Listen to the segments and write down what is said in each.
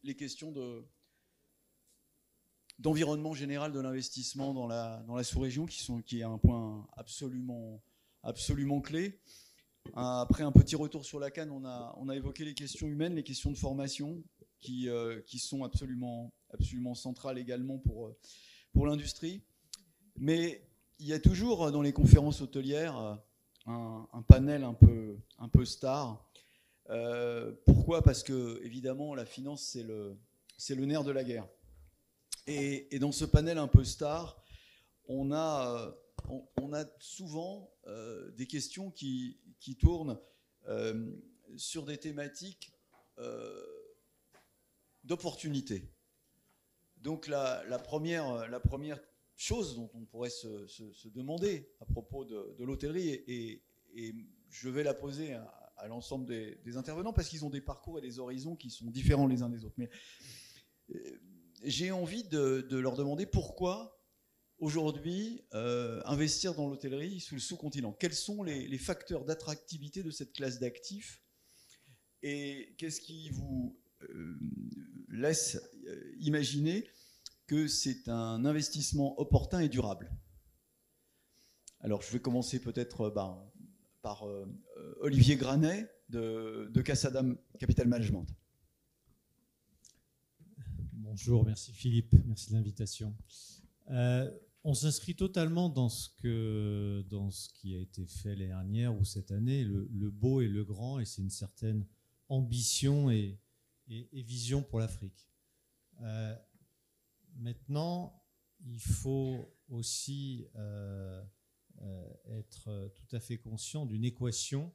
les questions d'environnement général de l'investissement dans la sous-région, qui est un point absolument clé. Après un petit retour sur la Cannes, on a évoqué les questions humaines, les questions de formation, qui sont absolument centrales également pour l'industrie. Mais il y a toujours dans les conférences hôtelières un panel un peu star. Pourquoi ? Parce que, évidemment, la finance, c'est le nerf de la guerre. Et dans ce panel un peu star, on a souvent des questions qui tournent sur des thématiques d'opportunité. Donc la première chose dont on pourrait se demander à propos de l'hôtellerie, et je vais la poser à l'ensemble des intervenants, parce qu'ils ont des parcours et des horizons qui sont différents les uns des autres. Mais j'ai envie de leur demander pourquoi aujourd'hui investir dans l'hôtellerie sous le sous-continent. Quels sont les facteurs d'attractivité de cette classe d'actifs, et qu'est-ce qui vous laisse imaginer que c'est un investissement opportun et durable? Alors, je vais commencer peut-être par Olivier Granet de Cassadam Capital Management. Bonjour, merci Philippe, merci de l'invitation. On s'inscrit totalement dans ce qui a été fait l'année dernière ou cette année, le beau et le grand, et c'est une certaine ambition et vision pour l'Afrique. Maintenant, il faut aussi être tout à fait conscient d'une équation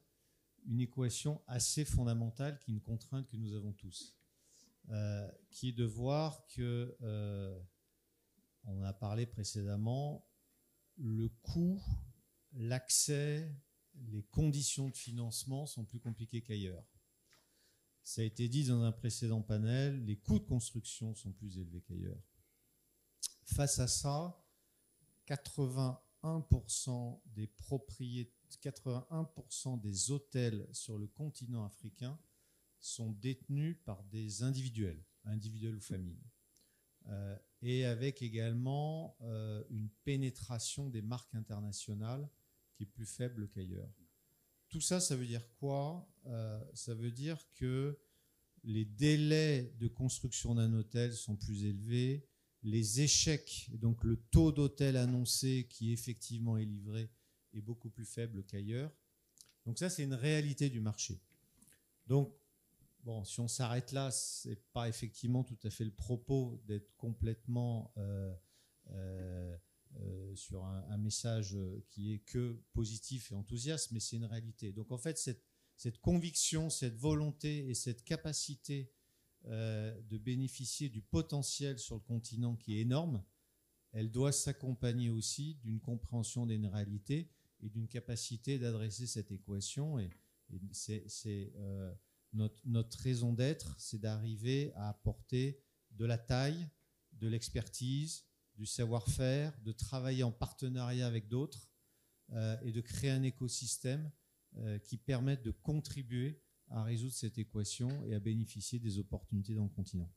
assez fondamentale, qui est une contrainte que nous avons tous, qui est de voir que, on en a parlé précédemment, le coût, l'accès, les conditions de financement sont plus compliquées qu'ailleurs. Ça a été dit dans un précédent panel, les coûts de construction sont plus élevés qu'ailleurs. Face à ça, 81% des hôtels sur le continent africain sont détenus par des individuels ou familles. Et avec également une pénétration des marques internationales qui est plus faible qu'ailleurs. Tout ça, ça veut dire quoi ? Ça veut dire que les délais de construction d'un hôtel sont plus élevés, les échecs, donc le taux d'hôtel annoncé qui effectivement est livré est beaucoup plus faible qu'ailleurs. Donc ça, c'est une réalité du marché. Donc, bon, si on s'arrête là, ce n'est pas effectivement tout à fait le propos d'être complètement sur un message qui est que positif et enthousiaste, mais c'est une réalité. Donc en fait, cette conviction, cette volonté et cette capacité de bénéficier du potentiel sur le continent qui est énorme, elle doit s'accompagner aussi d'une compréhension des réalités et d'une capacité d'adresser cette équation. Et c'est notre raison d'être, c'est d'arriver à apporter de la taille, de l'expertise, du savoir-faire, de travailler en partenariat avec d'autres et de créer un écosystème qui permette de contribuer à résoudre cette équation et à bénéficier des opportunités dans le continent.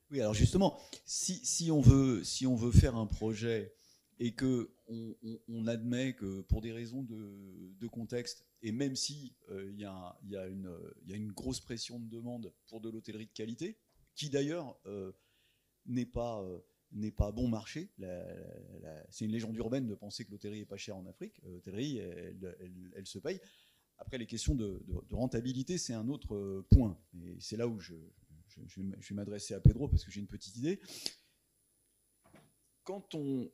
Oui, alors justement, si on veut faire un projet et qu'on admet que pour des raisons de contexte, et même si il y a une grosse pression de demande pour de l'hôtellerie de qualité, qui d'ailleurs n'est pas bon marché. C'est une légende urbaine de penser que l'hôtellerie est pas chère en Afrique. L'hôtellerie, elle se paye. Après, les questions de rentabilité, c'est un autre point. Et c'est là où je vais m'adresser à Pedro, parce que j'ai une petite idée. Quand on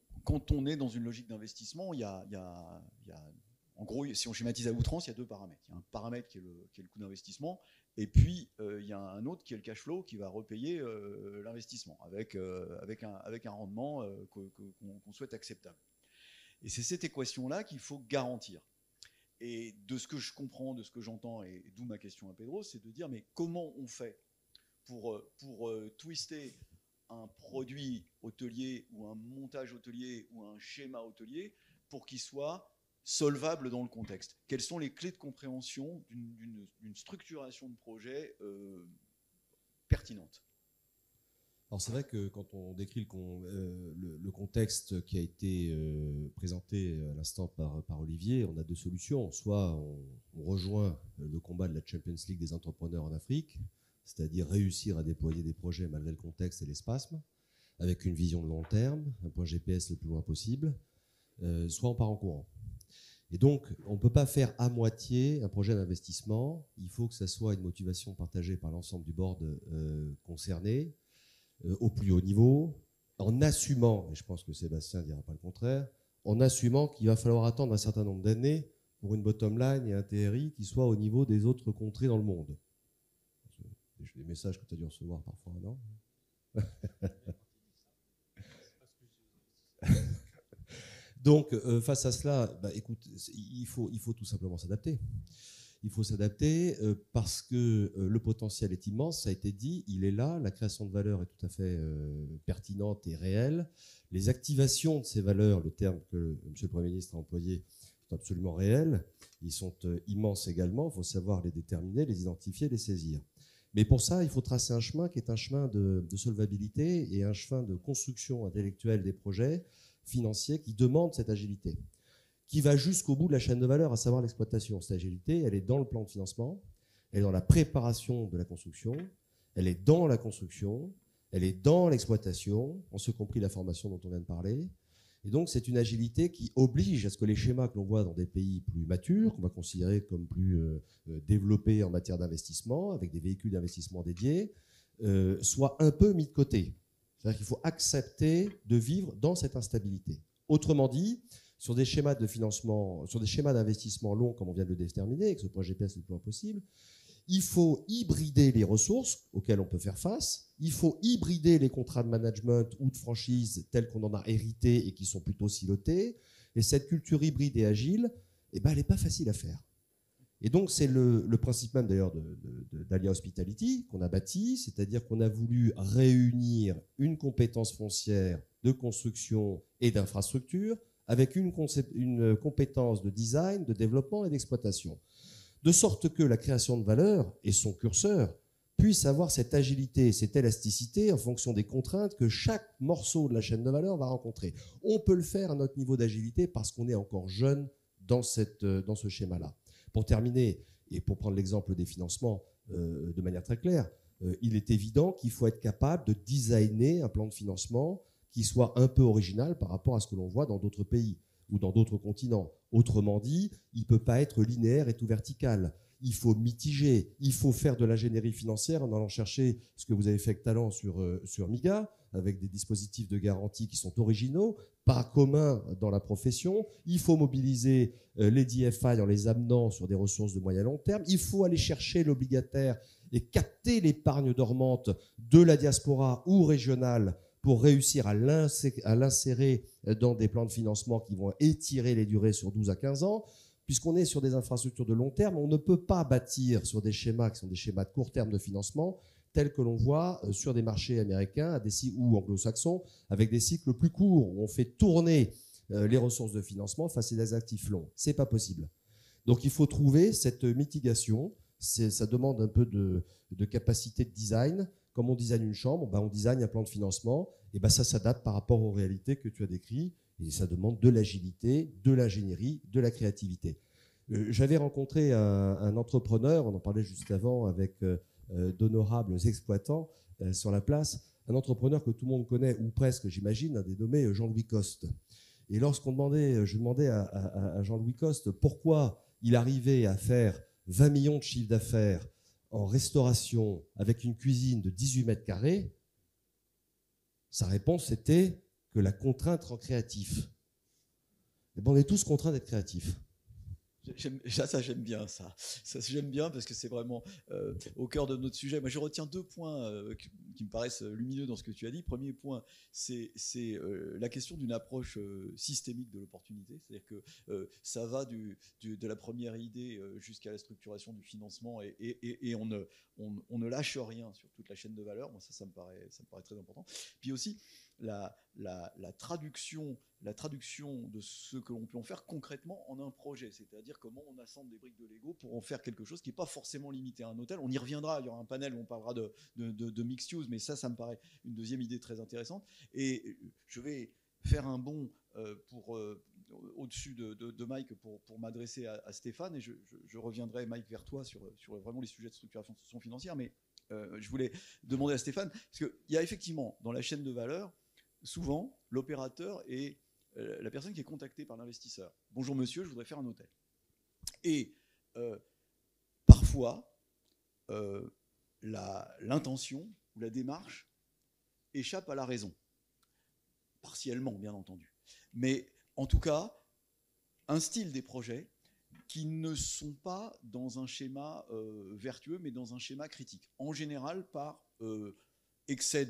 est dans une logique d'investissement, il y a en gros, si on schématise à outrance, il y a deux paramètres. Il y a un paramètre qui est le coût d'investissement, et puis il y a un autre qui est le cash flow, qui va repayer l'investissement avec un rendement qu'on souhaite acceptable. Et c'est cette équation-là qu'il faut garantir. Et de ce que je comprends, de ce que j'entends, et d'où ma question à Pedro, c'est de dire, mais comment on fait pour twister un produit hôtelier ou un montage hôtelier ou un schéma hôtelier pour qu'il soit solvable dans le contexte? Quelles sont les clés de compréhension d'une structuration de projet pertinente? Alors c'est vrai que quand on décrit le contexte qui a été présenté à l'instant par Olivier, on a deux solutions. Soit on rejoint le combat de la Champions League des entrepreneurs en Afrique, c'est-à-dire réussir à déployer des projets malgré le contexte et les spasmes, avec une vision de long terme, un point GPS le plus loin possible, soit on part en courant. Et donc, on ne peut pas faire à moitié un projet d'investissement. Il faut que ça soit une motivation partagée par l'ensemble du board concerné, au plus haut niveau, en assumant, et je pense que Sébastien ne dira pas le contraire, en assumant qu'il va falloir attendre un certain nombre d'années pour une bottom line et un TRI qui soit au niveau des autres contrées dans le monde. J'ai des messages que tu as dû recevoir parfois, non? Donc, face à cela, écoute, il faut tout simplement s'adapter. Il faut s'adapter parce que le potentiel est immense, ça a été dit, il est là, la création de valeur est tout à fait pertinente et réelle. Les activations de ces valeurs, le terme que M. le Premier ministre a employé, sont absolument réels. Ils sont immenses également, il faut savoir les déterminer, les identifier, les saisir. Mais pour ça, il faut tracer un chemin qui est un chemin de solvabilité et un chemin de construction intellectuelle des projets financiers qui demandent cette agilité, qui va jusqu'au bout de la chaîne de valeur, à savoir l'exploitation. Cette agilité, elle est dans le plan de financement, elle est dans la préparation de la construction, elle est dans la construction, elle est dans l'exploitation, en ce compris la formation dont on vient de parler. Et donc, c'est une agilité qui oblige à ce que les schémas que l'on voit dans des pays plus matures, qu'on va considérer comme plus développés en matière d'investissement, avec des véhicules d'investissement dédiés, soient un peu mis de côté. C'est-à-dire qu'il faut accepter de vivre dans cette instabilité. Autrement dit, sur des schémas de financement, sur des schémas d'investissement longs, comme on vient de le déterminer, avec ce point GPS le plus loin possible, il faut hybrider les ressources auxquelles on peut faire face, il faut hybrider les contrats de management ou de franchise tels qu'on en a hérité et qui sont plutôt silotés, et cette culture hybride et agile, elle n'est pas facile à faire. Et donc c'est le principe même d'ailleurs d'Alia Hospitality qu'on a bâti, c'est-à-dire qu'on a voulu réunir une compétence foncière de construction et d'infrastructure avec une compétence de design, de développement et d'exploitation. De sorte que la création de valeur et son curseur puissent avoir cette agilité, cette élasticité en fonction des contraintes que chaque morceau de la chaîne de valeur va rencontrer. On peut le faire à notre niveau d'agilité parce qu'on est encore jeune dans ce schéma-là. Pour terminer, et pour prendre l'exemple des financements de manière très claire, il est évident qu'il faut être capable de designer un plan de financement qui soit un peu original par rapport à ce que l'on voit dans d'autres pays ou dans d'autres continents. Autrement dit, il ne peut pas être linéaire et tout vertical. Il faut mitiger, il faut faire de l'ingénierie financière en allant chercher ce que vous avez fait avec talent sur MIGA, avec des dispositifs de garantie qui sont originaux, pas communs dans la profession. Il faut mobiliser les DFI en les amenant sur des ressources de moyen long terme. Il faut aller chercher l'obligataire et capter l'épargne dormante de la diaspora ou régionale pour réussir à l'insérer dans des plans de financement qui vont étirer les durées sur 12 à 15 ans. Puisqu'on est sur des infrastructures de long terme, on ne peut pas bâtir sur des schémas qui sont des schémas de court terme de financement tels que l'on voit sur des marchés américains ou anglo-saxons, avec des cycles plus courts, où on fait tourner les ressources de financement face à des actifs longs. Ce n'est pas possible. Donc il faut trouver cette mitigation. Ça demande un peu de capacité de design. Comme on design une chambre, on design un plan de financement, et ça s'adapte par rapport aux réalités que tu as décrites, et ça demande de l'agilité, de l'ingénierie, de la créativité. J'avais rencontré un entrepreneur, on en parlait juste avant avec d'honorables exploitants sur la place, un entrepreneur que tout le monde connaît, ou presque, j'imagine, un dénommé Jean-Louis Coste. Et lorsqu'on je demandais à Jean-Louis Coste pourquoi il arrivait à faire 20 millions de chiffres d'affaires en restauration avec une cuisine de 18 mètres carrés, sa réponse était que la contrainte rend créatif. Et on est tous contraints d'être créatifs. Ça j'aime bien ça. J'aime bien parce que c'est vraiment au cœur de notre sujet. Moi je retiens deux points qui me paraissent lumineux dans ce que tu as dit. Premier point, c'est la question d'une approche systémique de l'opportunité. C'est-à-dire que ça va de la première idée jusqu'à la structuration du financement et on ne lâche rien sur toute la chaîne de valeur. Moi ça me paraît très important. Puis aussi la traduction la traduction de ce que l'on peut en faire concrètement en un projet, c'est-à-dire comment on assemble des briques de Lego pour en faire quelque chose qui n'est pas forcément limité à un hôtel. On y reviendra, il y aura un panel où on parlera de mixed use, mais ça me paraît une deuxième idée très intéressante. Et je vais faire un bond au-dessus de Mike pour m'adresser à Stéphane, et je reviendrai, Mike, vers toi sur vraiment les sujets de structuration financière, mais je voulais demander à Stéphane, parce qu'il y a effectivement dans la chaîne de valeur, souvent, l'opérateur est la personne qui est contactée par l'investisseur. Bonjour monsieur, je voudrais faire un hôtel. Et parfois, l'intention ou la démarche échappe à la raison. Partiellement, bien entendu. Mais en tout cas, instille des projets qui ne sont pas dans un schéma vertueux, mais dans un schéma critique. En général, par excès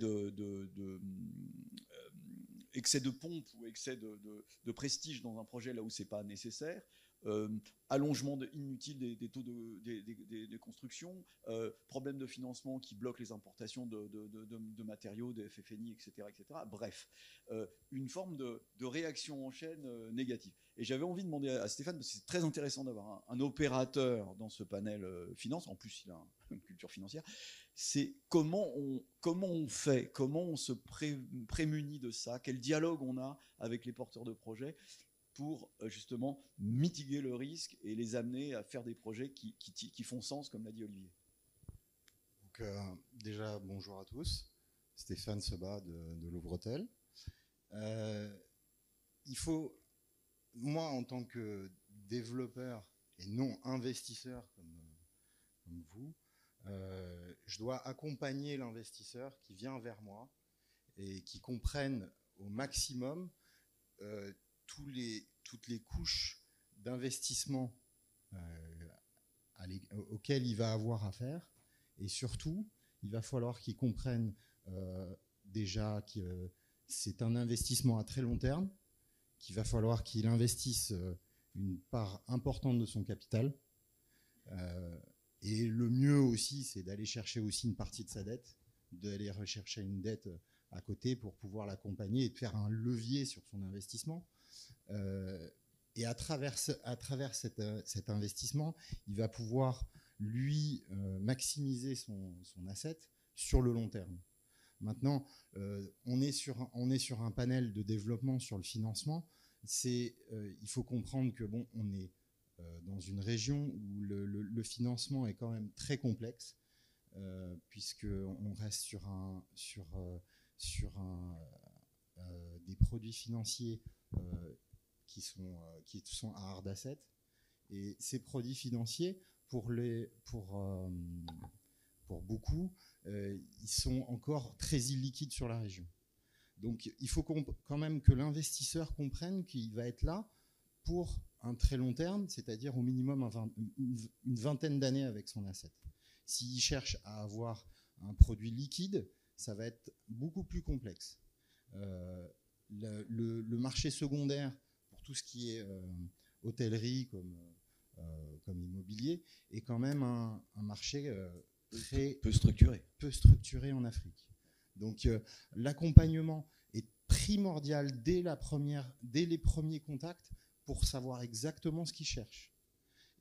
excès de pompe ou excès de prestige dans un projet là où ce n'est pas nécessaire, allongement inutile des taux des constructions, problème de financement qui bloque les importations de matériaux, de FFNI, etc. Bref, une forme de réaction en chaîne négative. Et j'avais envie de demander à Stéphane, parce que c'est très intéressant d'avoir un opérateur dans ce panel finance, en plus il a une culture financière, c'est comment on fait, comment on se prémunit de ça, quel dialogue on a avec les porteurs de projets pour justement mitiguer le risque et les amener à faire des projets qui font sens, comme l'a dit Olivier. Donc, déjà, bonjour à tous. Stéphane Seba de Louvretel. Moi, en tant que développeur et non investisseur comme vous, je dois accompagner l'investisseur qui vient vers moi et qui comprenne au maximum toutes les couches d'investissement auxquelles il va avoir affaire. Et surtout, il va falloir qu'il comprenne déjà que c'est un investissement à très long terme, qu'il va falloir qu'il investisse une part importante de son capital. Et le mieux aussi, c'est d'aller chercher aussi une partie de sa dette, d'aller rechercher une dette à côté pour pouvoir l'accompagner et de faire un levier sur son investissement. Et à travers cet investissement, il va pouvoir, lui, maximiser son asset sur le long terme. Maintenant, on est sur un panel de développement sur le financement. Il faut comprendre que on est dans une région où le financement est quand même très complexe, puisqu'on reste sur des produits financiers qui sont à hard asset. Et ces produits financiers, pour beaucoup, ils sont encore très illiquides sur la région. Donc il faut quand même que l'investisseur comprenne qu'il va être là pour un très long terme, c'est-à-dire au minimum une vingtaine d'années avec son asset. S'il cherche à avoir un produit liquide, ça va être beaucoup plus complexe. Le marché secondaire, pour tout ce qui est hôtellerie comme immobilier, est quand même un marché peu structuré en Afrique. Donc l'accompagnement est primordial dès les premiers contacts pour savoir exactement ce qu'ils cherchent.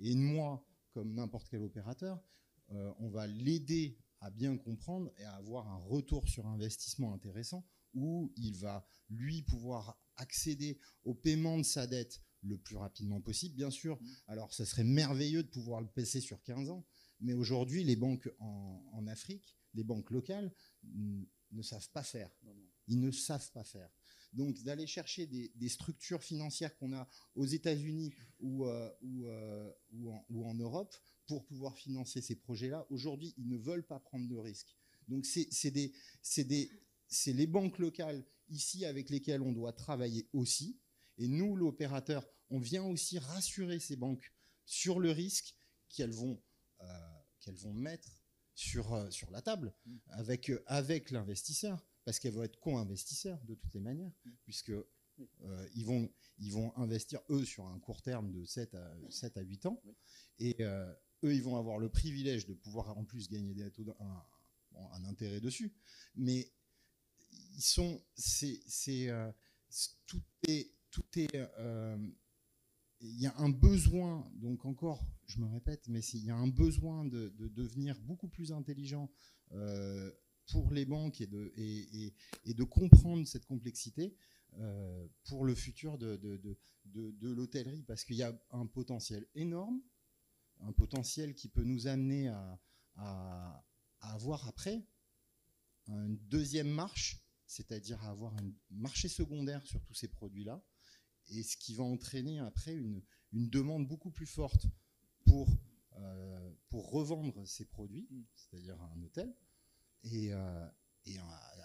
Et moi, comme n'importe quel opérateur, on va l'aider à bien comprendre et à avoir un retour sur investissement intéressant où il va, lui, pouvoir accéder au paiement de sa dette le plus rapidement possible, bien sûr. Alors, ça serait merveilleux de pouvoir le payer sur 15 ans, mais aujourd'hui, les banques en Afrique, les banques locales, ne savent pas faire. Ils ne savent pas faire. Donc, d'aller chercher des structures financières qu'on a aux États-Unis ou en Europe pour pouvoir financer ces projets-là, aujourd'hui, ils ne veulent pas prendre de risques. Donc, c'est les banques locales ici avec lesquelles on doit travailler aussi. Et nous, l'opérateur, on vient aussi rassurer ces banques sur le risque qu'elles vont mettre sur la table avec l'investisseur, parce qu'elles vont être co-investisseurs de toutes les manières, puisque ils vont investir, eux, sur un court terme de 7 à 8 ans, et eux, ils vont avoir le privilège de pouvoir en plus gagner un intérêt dessus, mais il y a un besoin, donc encore, je me répète, mais il y a un besoin de devenir beaucoup plus intelligent pour les banques et de comprendre cette complexité pour le futur de l'hôtellerie, parce qu'il y a un potentiel énorme, un potentiel qui peut nous amener à avoir après une deuxième marche, c'est-à-dire à avoir un marché secondaire sur tous ces produits-là, et ce qui va entraîner après une demande beaucoup plus forte pour revendre ces produits, c'est-à-dire à un hôtel, et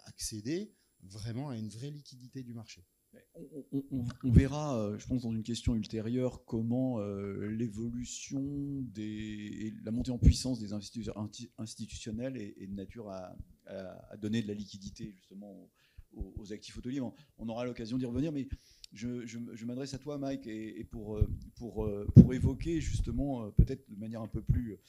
accéder vraiment à une vraie liquidité du marché. On verra, je pense, dans une question ultérieure, comment l'évolution et la montée en puissance des institutionnels est de nature à donner de la liquidité justement aux actifs hôteliers. On aura l'occasion d'y revenir, mais je m'adresse à toi, Mike, et pour évoquer justement, peut-être de manière un peu plus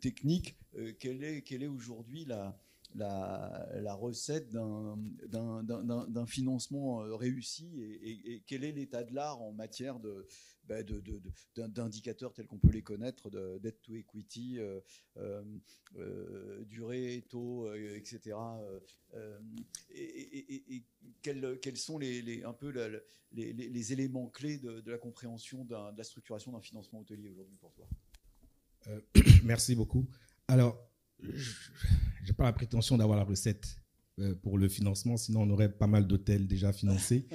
technique, quelle est aujourd'hui la recette d'un financement réussi, et quel est l'état de l'art en matière d'indicateurs tels qu'on peut les connaître, de debt to equity, durée, taux, etc. Et quels sont un peu les éléments clés de la compréhension de la structuration d'un financement hôtelier aujourd'hui pour toi? Merci beaucoup. Alors, je n'ai pas la prétention d'avoir la recette pour le financement, sinon on aurait pas mal d'hôtels déjà financés.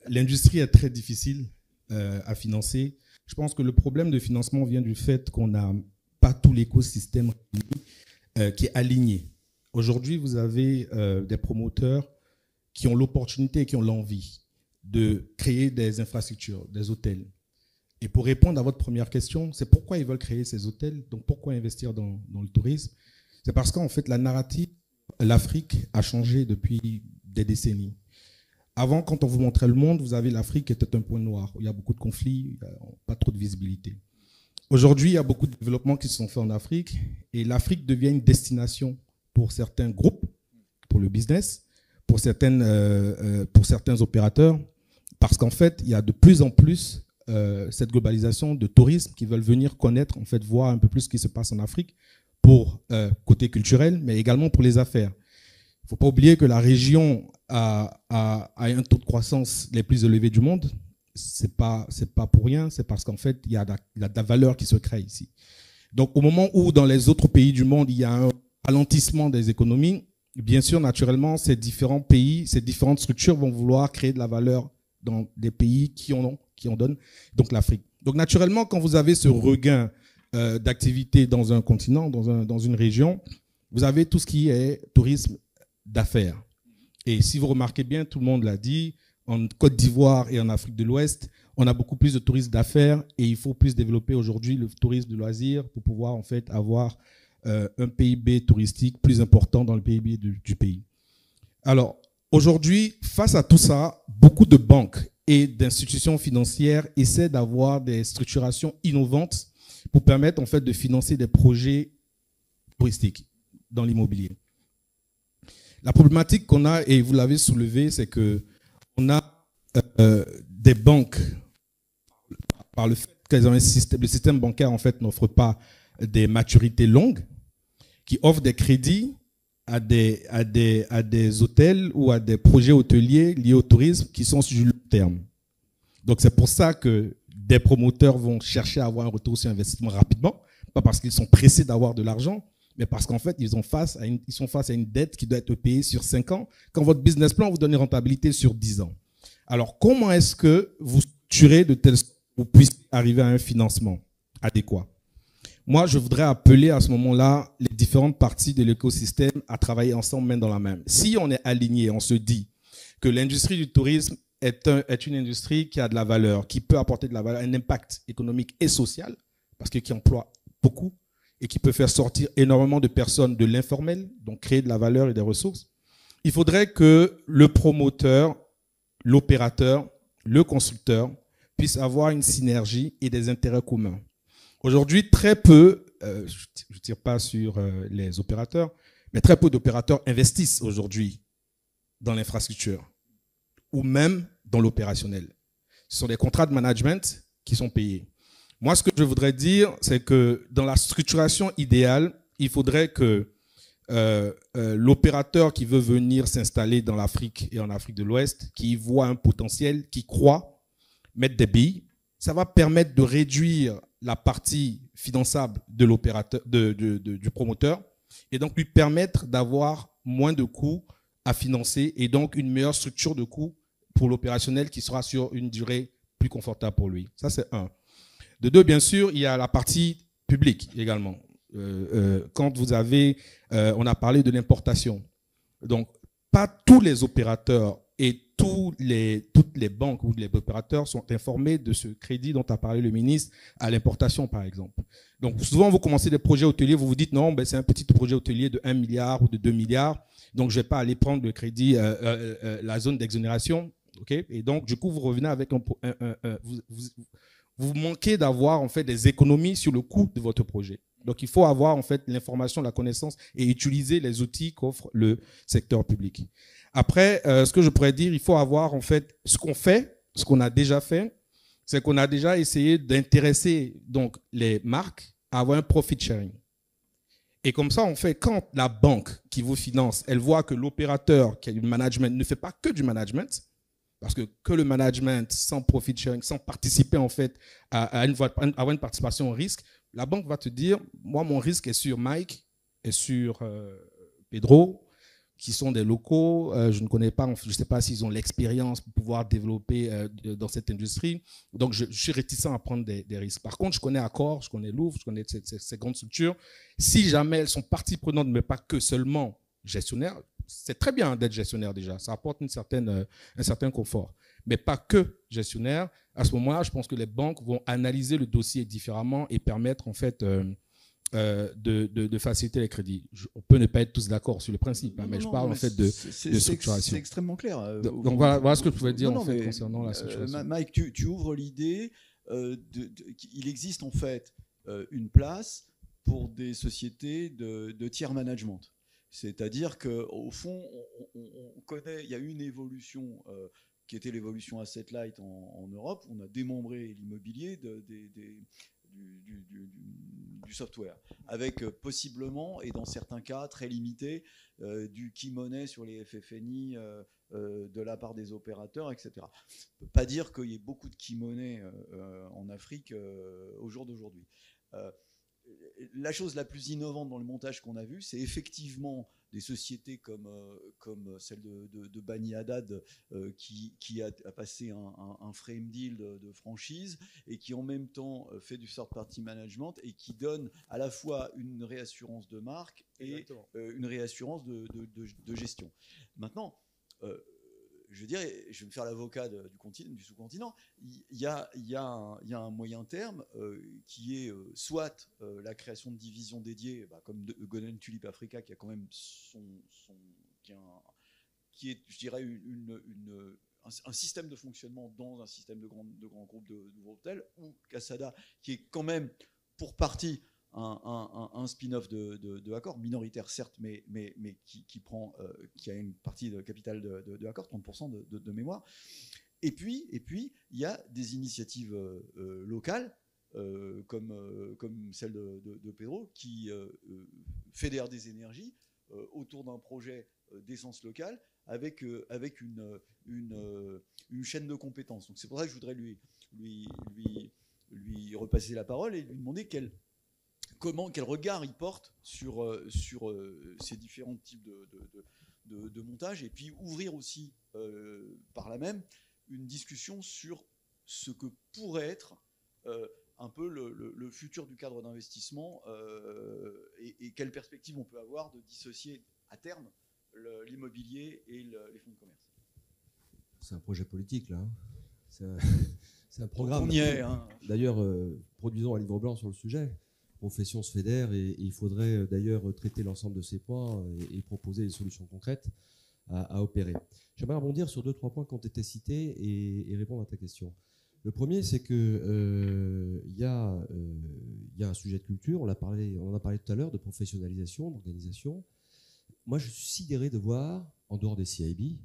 L'industrie est très difficile à financer. Je pense que le problème de financement vient du fait qu'on n'a pas tout l'écosystème qui est aligné. Aujourd'hui, vous avez des promoteurs qui ont l'opportunité et qui ont l'envie de créer des infrastructures, des hôtels. Et pour répondre à votre première question, c'est pourquoi ils veulent créer ces hôtels, donc pourquoi investir dans le tourisme. C'est parce qu'en fait, la narrative, l'Afrique a changé depuis des décennies. Avant, quand on vous montrait le monde, vous avez l'Afrique qui était un point noir, où il y a beaucoup de conflits, pas trop de visibilité. Aujourd'hui, il y a beaucoup de développements qui se sont faits en Afrique, et l'Afrique devient une destination pour certains groupes, pour le business, pour certains opérateurs, parce qu'en fait, il y a de plus en plus cette globalisation de tourisme qui veulent venir connaître, en fait, voir un peu plus ce qui se passe en Afrique pour côté culturel, mais également pour les affaires. Il ne faut pas oublier que la région a un taux de croissance les plus élevés du monde. C'est pas pour rien, c'est parce qu'en fait, il y a de la valeur qui se crée ici. Donc, au moment où dans les autres pays du monde, il y a un ralentissement des économies, bien sûr, naturellement, ces différents pays, ces différentes structures vont vouloir créer de la valeur dans des pays qui en donnent, donc l'Afrique. Donc, naturellement, quand vous avez ce regain d'activité dans un continent, dans une région, vous avez tout ce qui est tourisme d'affaires. Et si vous remarquez bien, tout le monde l'a dit, en Côte d'Ivoire et en Afrique de l'Ouest, on a beaucoup plus de tourisme d'affaires et il faut plus développer aujourd'hui le tourisme de loisirs pour pouvoir en fait avoir un PIB touristique plus important dans le PIB du pays. Alors, aujourd'hui, face à tout ça, beaucoup de banques et d'institutions financières essaient d'avoir des structurations innovantes pour permettre en fait de financer des projets touristiques dans l'immobilier. La problématique qu'on a, et vous l'avez soulevé, c'est qu'on a des banques, par le fait qu'elles ont le système bancaire en fait n'offre pas des maturités longues, qui offrent des crédits à des hôtels ou à des projets hôteliers liés au tourisme qui sont sur du long terme. Donc c'est pour ça que des promoteurs vont chercher à avoir un retour sur investissement rapidement, pas parce qu'ils sont pressés d'avoir de l'argent, mais parce qu'en fait, ils sont face à une dette qui doit être payée sur 5 ans, quand votre business plan vous donne une rentabilité sur 10 ans. Alors, comment est-ce que vous structurez de telle sorte que vous puissiez arriver à un financement adéquat? Moi, je voudrais appeler à ce moment-là les différentes parties de l'écosystème à travailler ensemble, main dans la main. Si on est aligné, on se dit que l'industrie du tourisme est une industrie qui a de la valeur, qui peut apporter de la valeur, un impact économique et social, parce que qui emploie beaucoup, et qui peut faire sortir énormément de personnes de l'informel, donc créer de la valeur et des ressources, il faudrait que le promoteur, l'opérateur, le constructeur puissent avoir une synergie et des intérêts communs. Aujourd'hui, très peu, je ne tire pas sur les opérateurs, mais très peu d'opérateurs investissent aujourd'hui dans l'infrastructure. ou même dans l'opérationnel. Ce sont des contrats de management qui sont payés. Moi, ce que je voudrais dire, c'est que dans la structuration idéale, il faudrait que l'opérateur qui veut venir s'installer dans l'Afrique et en Afrique de l'Ouest, qui voit un potentiel, qui croit, mettre des billes, ça va permettre de réduire la partie finançable de l'opérateur, du promoteur, et donc lui permettre d'avoir moins de coûts à financer et donc une meilleure structure de coûts pour l'opérationnel qui sera sur une durée plus confortable pour lui. Ça, c'est un. De deux, bien sûr, il y a la partie publique également. Quand vous avez, on a parlé de l'importation. Donc, pas tous les opérateurs et toutes les banques ou les opérateurs sont informés de ce crédit dont a parlé le ministre à l'importation, par exemple. Donc, souvent, vous commencez des projets hôteliers, vous vous dites non, ben, c'est un petit projet hôtelier de 1 milliard ou de 2 milliards, donc je ne vais pas aller prendre le crédit, la zone d'exonération. Okay, et donc, du coup, vous revenez avec vous manquez d'avoir en fait des économies sur le coût de votre projet. Donc, il faut avoir en fait l'information, la connaissance et utiliser les outils qu'offre le secteur public. Après, ce que je pourrais dire, il faut avoir en fait ce qu'on a déjà fait, c'est qu'on a déjà essayé d'intéresser donc les marques à avoir un profit sharing. Et comme ça, en fait, quand la banque qui vous finance, elle voit que l'opérateur qui a du management ne fait pas que du management, parce que le management sans profit sharing, sans participer en fait à avoir une participation au risque, la banque va te dire, moi mon risque est sur Mike et sur Pedro, qui sont des locaux, je ne connais pas, je ne sais pas s'ils ont l'expérience pour pouvoir développer dans cette industrie, donc je suis réticent à prendre des risques. Par contre, je connais Accor, je connais Louvre, je connais ces grandes structures. Si jamais elles sont partie prenante, mais pas que seulement gestionnaires, c'est très bien d'être gestionnaire déjà, ça apporte un certain confort, mais pas que gestionnaire. À ce moment-là, je pense que les banques vont analyser le dossier différemment et permettre en fait de faciliter les crédits. On peut ne pas être tous d'accord sur le principe, mais je parle en fait de structuration. C'est extrêmement clair. Donc voilà ce que je pouvais dire en fait concernant la structuration. Mike, tu ouvres l'idée qu'il existe en fait une place pour des sociétés de tiers management. C'est-à-dire qu'au fond, on connaît, il y a eu une évolution qui était l'évolution asset light en Europe. On a démembré l'immobilier du software, avec possiblement, et dans certains cas très limités, du key money sur les FFNI de la part des opérateurs, etc. On ne peut pas dire qu'il y ait beaucoup de key money en Afrique au jour d'aujourd'hui. La chose la plus innovante dans le montage qu'on a vu, c'est effectivement des sociétés comme celle de Bani Haddad qui a passé un frame deal de franchise et qui en même temps fait du third party management et qui donne à la fois une réassurance de marque et une réassurance de gestion. Maintenant, je dirais, je vais me faire l'avocat du sous-continent, il y a un moyen terme qui est soit la création de divisions dédiées, comme Golden Tulip Africa, qui a quand même qui est, je dirais, un système de fonctionnement dans un système de grands groupes de gros hôtels, ou Casada, qui est quand même pour partie un spin-off de Accor, minoritaire certes, mais qui a une partie de capital de Accor, 30% de mémoire. Et puis, il y a des initiatives locales, comme celle de Pedro, qui fédère des énergies autour d'un projet d'essence locale avec une chaîne de compétences. Donc c'est pour ça que je voudrais lui repasser la parole et lui demander quel regard il porte sur ces différents types de montage, et puis ouvrir aussi par là même une discussion sur ce que pourrait être un peu le futur du cadre d'investissement et quelle perspective on peut avoir de dissocier à terme l'immobilier et les fonds de commerce. C'est un projet politique là. C'est un programme. On y est. Hein. D'ailleurs, produisons un livre blanc sur le sujet. Profession se fédère et il faudrait d'ailleurs traiter l'ensemble de ces points et proposer des solutions concrètes à opérer. J'aimerais rebondir sur 2-3 points qui ont été cités et répondre à ta question. Le premier, c'est que y a un sujet de culture, on en a parlé tout à l'heure, de professionnalisation, d'organisation. Moi, je suis sidéré de voir, en dehors des CIB,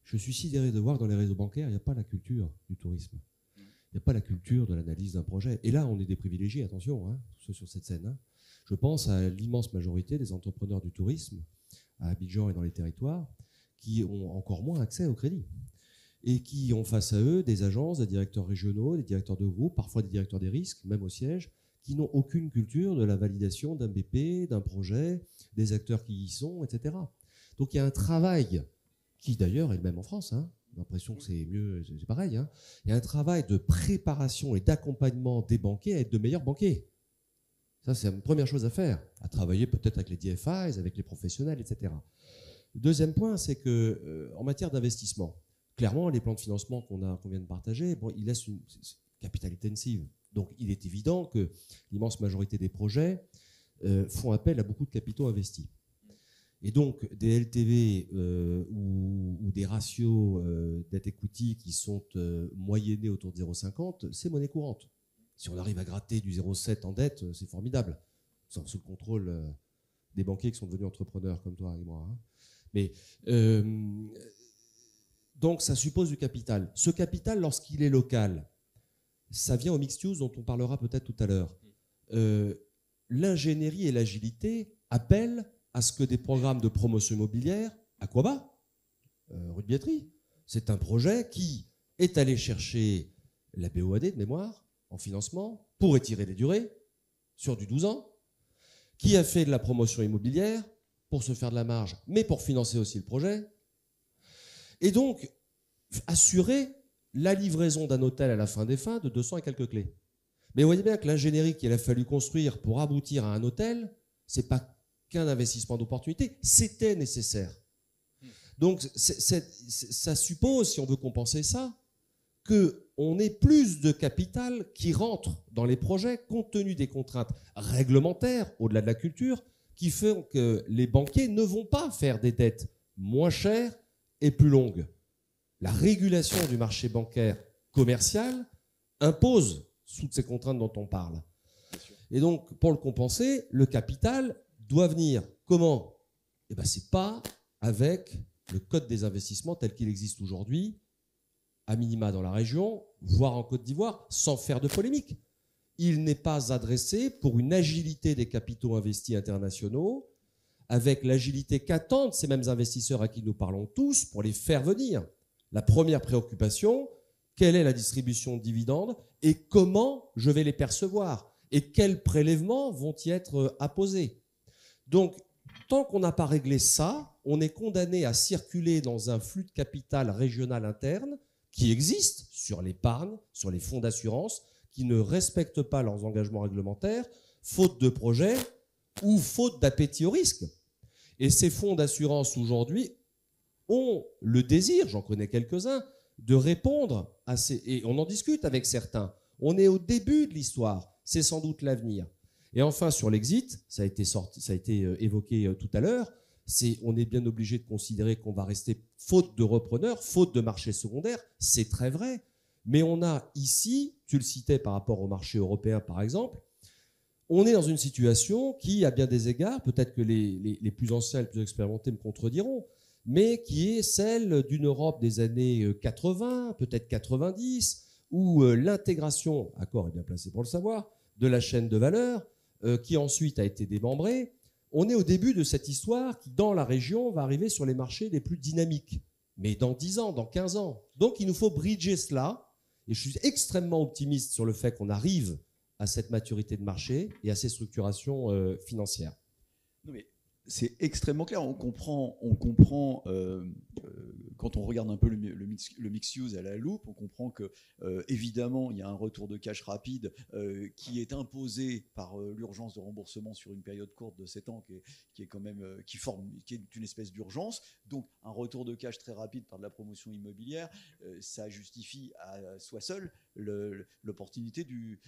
je suis sidéré de voir que dans les réseaux bancaires, il n'y a pas la culture du tourisme. Il n'y a pas la culture de l'analyse d'un projet. Et là, on est des privilégiés, attention, hein, tous ceux sur cette scène. Hein. Je pense à l'immense majorité des entrepreneurs du tourisme, à Abidjan et dans les territoires, qui ont encore moins accès au crédit. Et qui ont face à eux des agences, des directeurs régionaux, des directeurs de groupe, parfois des directeurs des risques, même au siège, qui n'ont aucune culture de la validation d'un BP, d'un projet, des acteurs qui y sont, etc. Donc il y a un travail, qui d'ailleurs est le même en France, hein. J'ai l'impression que c'est mieux, c'est pareil. Hein. Il y a un travail de préparation et d'accompagnement des banquiers à être de meilleurs banquiers. Ça, c'est une première chose à faire, à travailler peut-être avec les DFIs, avec les professionnels, etc. Le deuxième point, c'est que en matière d'investissement, clairement, les plans de financement qu'on vient de partager, bon, ils laissent une capital intensive. Donc, il est évident que l'immense majorité des projets font appel à beaucoup de capitaux investis. Et donc, des LTV ou des ratios debt equity qui sont moyennés autour de 0,50, c'est monnaie courante. Si on arrive à gratter du 0,7 en dette, c'est formidable, sous le contrôle des banquiers qui sont devenus entrepreneurs comme toi et moi. Hein. Mais donc, ça suppose du capital. Ce capital, lorsqu'il est local, ça vient au mixed use dont on parlera peut-être tout à l'heure. L'ingénierie et l'agilité appellent à ce que des programmes de promotion immobilière, Aquaba, rue de Bietterie, c'est un projet qui est allé chercher la BOAD de mémoire en financement pour étirer les durées sur du 12 ans, qui a fait de la promotion immobilière pour se faire de la marge, mais pour financer aussi le projet, et donc assurer la livraison d'un hôtel à la fin des fins de 200 et quelques clés. Mais vous voyez bien que l'ingénierie qu'il a fallu construire pour aboutir à un hôtel, c'est pas qu'un investissement d'opportunité, c'était nécessaire. Donc ça suppose, si on veut compenser ça, qu'on ait plus de capital qui rentre dans les projets compte tenu des contraintes réglementaires, au-delà de la culture, qui font que les banquiers ne vont pas faire des dettes moins chères et plus longues. La régulation du marché bancaire commercial impose toutes ces contraintes dont on parle. Et donc, pour le compenser, le capital doit venir. Comment ? Eh bien, ce n'est pas avec le code des investissements tel qu'il existe aujourd'hui, à minima dans la région, voire en Côte d'Ivoire, sans faire de polémique. Il n'est pas adressé pour une agilité des capitaux investis internationaux, avec l'agilité qu'attendent ces mêmes investisseurs à qui nous parlons tous, pour les faire venir. La première préoccupation, quelle est la distribution de dividendes et comment je vais les percevoir et quels prélèvements vont y être apposés. Donc, tant qu'on n'a pas réglé ça, on est condamné à circuler dans un flux de capital régional interne qui existe sur l'épargne, sur les fonds d'assurance, qui ne respectent pas leurs engagements réglementaires, faute de projet ou faute d'appétit au risque. Et ces fonds d'assurance aujourd'hui ont le désir, j'en connais quelques-uns, de répondre à ces... Et on en discute avec certains. On est au début de l'histoire. C'est sans doute l'avenir. Et enfin, sur l'exit, ça a été évoqué tout à l'heure, on est bien obligé de considérer qu'on va rester faute de repreneurs, faute de marché secondaire. C'est très vrai. Mais on a ici, tu le citais par rapport au marché européen par exemple, on est dans une situation qui, à bien des égards, peut-être que les plus anciens, les plus expérimentés me contrediront, mais qui est celle d'une Europe des années 80, peut-être 90, où l'intégration, Accor est bien placé pour le savoir, de la chaîne de valeur, qui ensuite a été démembrée. On est au début de cette histoire qui, dans la région, va arriver sur les marchés les plus dynamiques. Mais dans 10 ans, dans 15 ans. Donc, il nous faut bridger cela. Et je suis extrêmement optimiste sur le fait qu'on arrive à cette maturité de marché et à ces structurations financières. Non, mais c'est extrêmement clair. On comprend quand on regarde un peu le mix use à la loupe, on comprend que évidemment il y a un retour de cash rapide qui est imposé par l'urgence de remboursement sur une période courte de 7 ans qui est une espèce d'urgence. Donc un retour de cash très rapide par de la promotion immobilière, ça justifie à soi seul l'opportunité du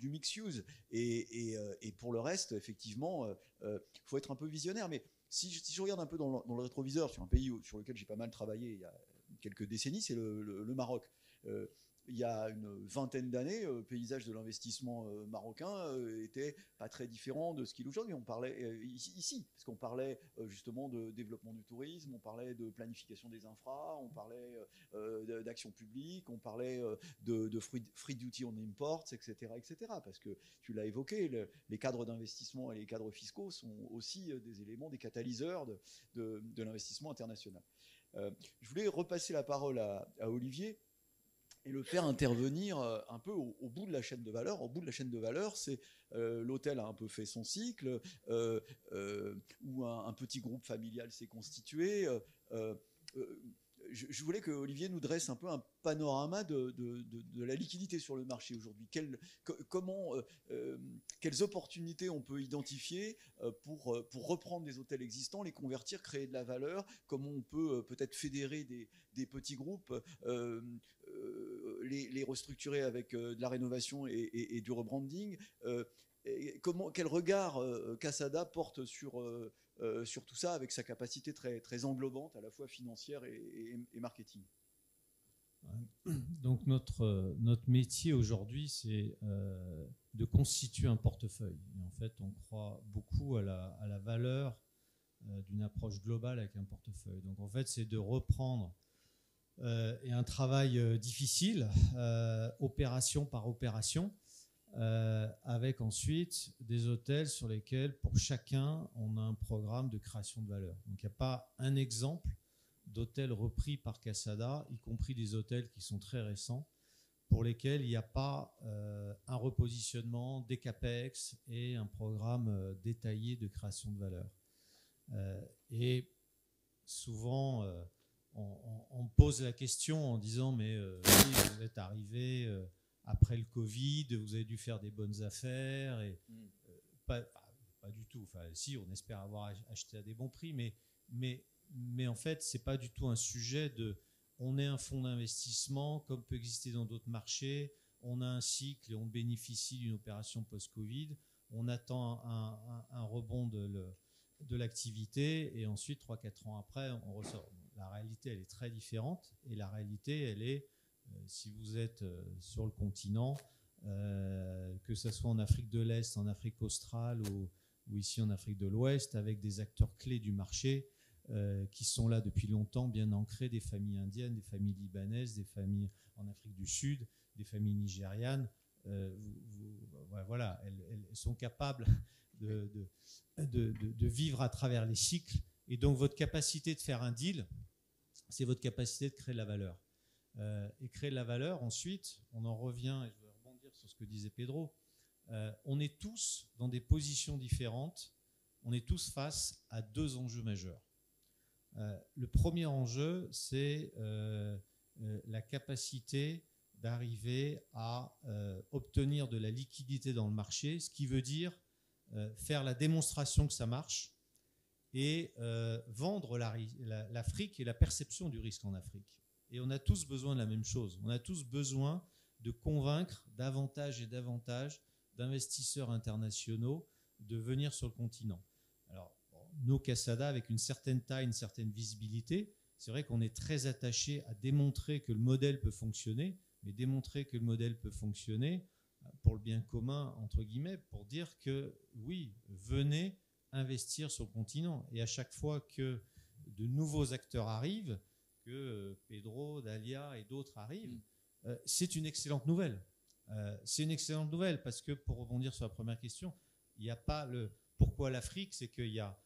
mix use. Et pour le reste, effectivement, faut être un peu visionnaire. Mais si je regarde un peu dans le rétroviseur sur un pays sur lequel j'ai pas mal travaillé il y a quelques décennies, c'est le Maroc. il y a une vingtaine d'années, le paysage de l'investissement marocain était pas très différent de ce qu'il est aujourd'hui. On parlait ici, parce qu'on parlait justement de développement du tourisme, on parlait de planification des infras, on parlait d'action publique, on parlait de free duty on imports, etc., etc. Parce que tu l'as évoqué, les cadres d'investissement et les cadres fiscaux sont aussi des éléments, des catalyseurs de l'investissement international. Je voulais repasser la parole à Olivier et le faire intervenir un peu au bout de la chaîne de valeur. Au bout de la chaîne de valeur, c'est l'hôtel a un peu fait son cycle, où un petit groupe familial s'est constitué. Je voulais que Olivier nous dresse un peu un panorama de la liquidité sur le marché aujourd'hui. Quelles opportunités on peut identifier pour reprendre des hôtels existants, les convertir, créer de la valeur, comment on peut peut-être fédérer des petits groupes, les restructurer avec de la rénovation et du rebranding. Quel regard Casada porte sur tout ça, avec sa capacité très, très englobante, à la fois financière et marketing. Donc notre métier aujourd'hui, c'est de constituer un portefeuille. Et en fait, on croit beaucoup à la valeur d'une approche globale avec un portefeuille. Donc en fait, c'est de reprendre et un travail difficile, opération par opération, avec ensuite des hôtels sur lesquels, pour chacun, on a un programme de création de valeur. Donc il n'y a pas un exemple d'hôtels repris par Casada, y compris des hôtels qui sont très récents, pour lesquels il n'y a pas un repositionnement, des CAPEX et un programme détaillé de création de valeur. Et souvent, on pose la question en disant « mais oui, vous êtes arrivé… après le Covid, vous avez dû faire des bonnes affaires. » Et, pas du tout. Enfin, si, on espère avoir acheté à des bons prix, mais en fait, ce n'est pas du tout un sujet de… On est un fonds d'investissement, comme peut exister dans d'autres marchés. On a un cycle et on bénéficie d'une opération post-Covid. On attend un rebond de l'activité et ensuite, 3-4 ans après, on ressort. La réalité, elle est très différente. Et la réalité, elle est… si vous êtes sur le continent, que ce soit en Afrique de l'Est, en Afrique australe ou ici en Afrique de l'Ouest, avec des acteurs clés du marché qui sont là depuis longtemps, bien ancrés, des familles indiennes, des familles libanaises, des familles en Afrique du Sud, des familles nigérianes. Voilà, elles sont capables de vivre à travers les cycles. Et donc, votre capacité de faire un deal, c'est votre capacité de créer de la valeur. Et créer de la valeur, ensuite, on en revient, et je vais rebondir sur ce que disait Pedro, on est tous dans des positions différentes, on est tous face à deux enjeux majeurs. Le premier enjeu, c'est la capacité d'arriver à obtenir de la liquidité dans le marché, ce qui veut dire faire la démonstration que ça marche et vendre l'Afrique et la perception du risque en Afrique. Et on a tous besoin de la même chose. On a tous besoin de convaincre davantage et davantage d'investisseurs internationaux de venir sur le continent. Alors, nous, Casada, avec une certaine taille, une certaine visibilité, c'est vrai qu'on est très attaché à démontrer que le modèle peut fonctionner, mais démontrer que le modèle peut fonctionner pour le bien commun, entre guillemets, pour dire que oui, venez investir sur le continent. Et à chaque fois que de nouveaux acteurs arrivent, que Pedro, Dalia et d'autres arrivent, c'est une excellente nouvelle. C'est une excellente nouvelle parce que, pour rebondir sur la première question, il n'y a pas le… Pourquoi l'Afrique? C'est qu'il y a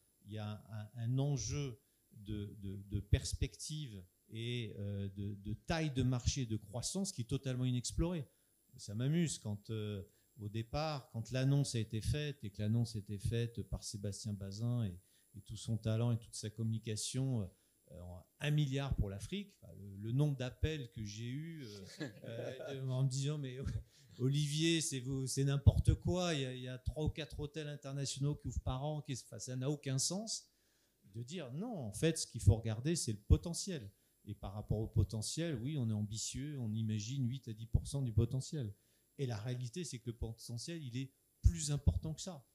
un enjeu de perspective et de taille de marché, de croissance qui est totalement inexploré. Ça m'amuse quand, au départ, quand l'annonce a été faite et que l'annonce a été faite par Sébastien Bazin et tout son talent et toute sa communication, 1 milliard pour l'Afrique, enfin, le nombre d'appels que j'ai eu en me disant mais Olivier, c'est n'importe quoi, il y a 3 ou 4 hôtels internationaux qui ouvrent par an, ça n'a aucun sens. De dire non, en fait, ce qu'il faut regarder, c'est le potentiel. Et par rapport au potentiel, oui, on est ambitieux, on imagine 8 à 10% du potentiel. Et la réalité, c'est que le potentiel, il est plus important que ça.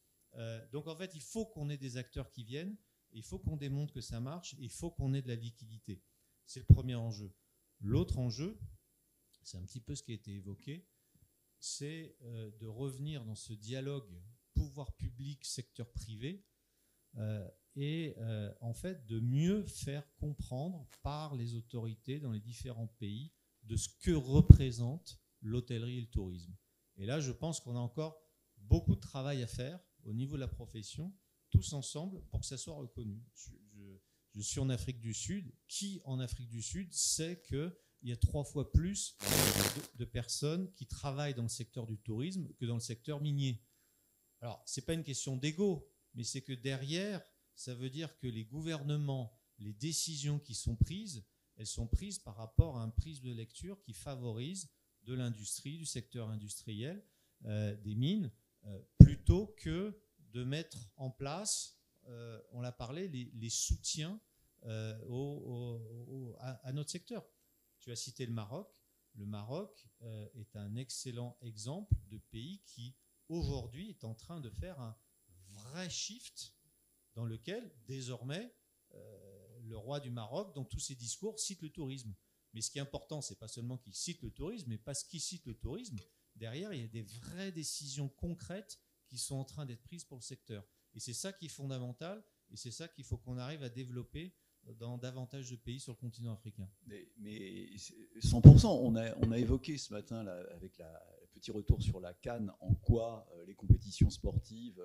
Donc en fait, il faut qu'on ait des acteurs qui viennent, il faut qu'on démontre que ça marche, il faut qu'on ait de la liquidité. C'est le premier enjeu. L'autre enjeu, c'est un petit peu ce qui a été évoqué, c'est de revenir dans ce dialogue pouvoir public, secteur privé, et en fait de mieux faire comprendre par les autorités dans les différents pays de ce que représente l'hôtellerie et le tourisme. Et là, je pense qu'on a encore beaucoup de travail à faire au niveau de la profession, tous ensemble, pour que ça soit reconnu. Je suis en Afrique du Sud. Qui, en Afrique du Sud, sait qu'il y a 3 fois plus de personnes qui travaillent dans le secteur du tourisme que dans le secteur minier? Alors, ce n'est pas une question d'ego, mais c'est que derrière, ça veut dire que les gouvernements, les décisions qui sont prises, elles sont prises par rapport à un prisme de lecture qui favorise de l'industrie, du secteur industriel, des mines, plutôt que de mettre en place, on l'a parlé, les soutiens à notre secteur. Tu as cité le Maroc. Le Maroc est un excellent exemple de pays qui, aujourd'hui, est en train de faire un vrai shift dans lequel, désormais, le roi du Maroc, dans tous ses discours, cite le tourisme. Mais ce qui est important, ce n'est pas seulement qu'il cite le tourisme, mais parce qu'il cite le tourisme, derrière, il y a des vraies décisions concrètes qui sont en train d'être prises pour le secteur. Et c'est ça qui est fondamental, et c'est ça qu'il faut qu'on arrive à développer dans davantage de pays sur le continent africain. Mais 100%, on a évoqué ce matin, là, avec le petit retour sur la CAN, en quoi les compétitions sportives,